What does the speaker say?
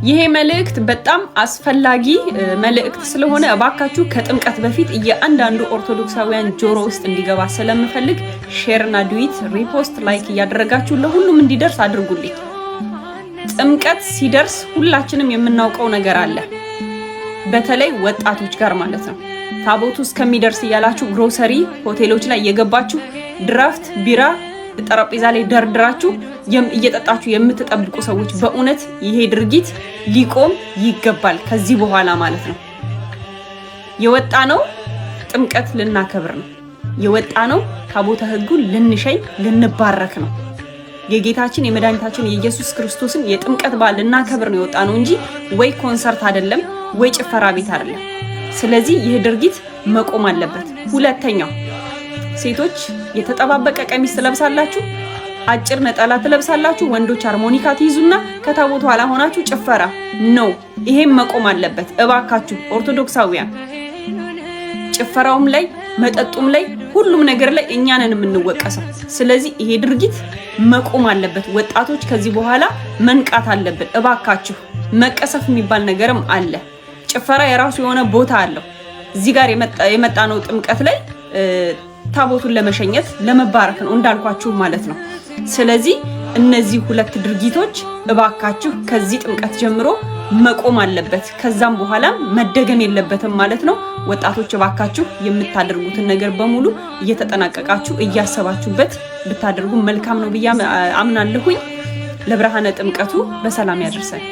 ይሄ መልእክት በጣም አስፈላጊ መልእክት ስለሆነ እባካችሁ ከጥምቀት በፊት እያንዳንዱ ኦርቶዶክሳውያን ጆሮ ውስጥ እንዲገባ ስለምፈልግ ሼር እና ዱዊት ሪፖስት ላይክ እያደረጋችሁ ለሁሉም እንዲደርስ አድርጉልኝ። ጥምቀት ሲደርስ ሁላችንም የምናውቀው ነገር አለ። በተለይ ወጣቶች ጋር ማለት ነው። ታቦቱ እስከሚደርስ እያላችሁ ግሮሰሪ ሆቴሎች ላይ የገባችሁ ድራፍት ቢራ ጠረጴዛ ላይ ደርድራችሁ እየጠጣችሁ የምትጠብቁ ሰዎች በእውነት ይሄ ድርጊት ሊቆም ይገባል። ከዚህ በኋላ ማለት ነው የወጣነው ጥምቀት ልናከብር ነው። የወጣነው ታቦተ ሕጉን ልንሸኝ ልንባረክ ነው። የጌታችን የመድኃኒታችን የኢየሱስ ክርስቶስን የጥምቀት በዓል ልናከብር ነው የወጣነው እንጂ ወይ ኮንሰርት አይደለም ወይ ጭፈራ ቤት አይደለም። ስለዚህ ይህ ድርጊት መቆም አለበት። ሁለተኛው ሴቶች የተጠባበቀ ቀሚስ ትለብሳላችሁ፣ አጭር ነጠላ ትለብሳላችሁ፣ ወንዶች ሃርሞኒካ ትይዙና ከታቦቱ ኋላ ሆናችሁ ጭፈራ ነው። ይሄም መቆም አለበት እባካችሁ ኦርቶዶክሳውያን። ጭፈራውም ላይ መጠጡም ላይ ሁሉም ነገር ላይ እኛ ነን የምንወቀሰው። ስለዚህ ይሄ ድርጊት መቆም አለበት። ወጣቶች ከዚህ በኋላ መንቃት አለብን እባካችሁ። መቀሰፍ የሚባል ነገርም አለ። ጭፈራ የራሱ የሆነ ቦታ አለው። እዚህ ጋር የመጣ ነው ጥምቀት ላይ ታቦቱን ለመሸኘት ለመባረክ ነው እንዳልኳችሁ ማለት ነው። ስለዚህ እነዚህ ሁለት ድርጊቶች እባካችሁ ከዚህ ጥምቀት ጀምሮ መቆም አለበት። ከዛም በኋላ መደገም የለበትም ማለት ነው። ወጣቶች እባካችሁ የምታደርጉትን ነገር በሙሉ እየተጠናቀቃችሁ እያሰባችሁበት ብታደርጉ መልካም ነው ብዬ አምናለሁኝ። ለብርሃነ ጥምቀቱ በሰላም ያደርሰን።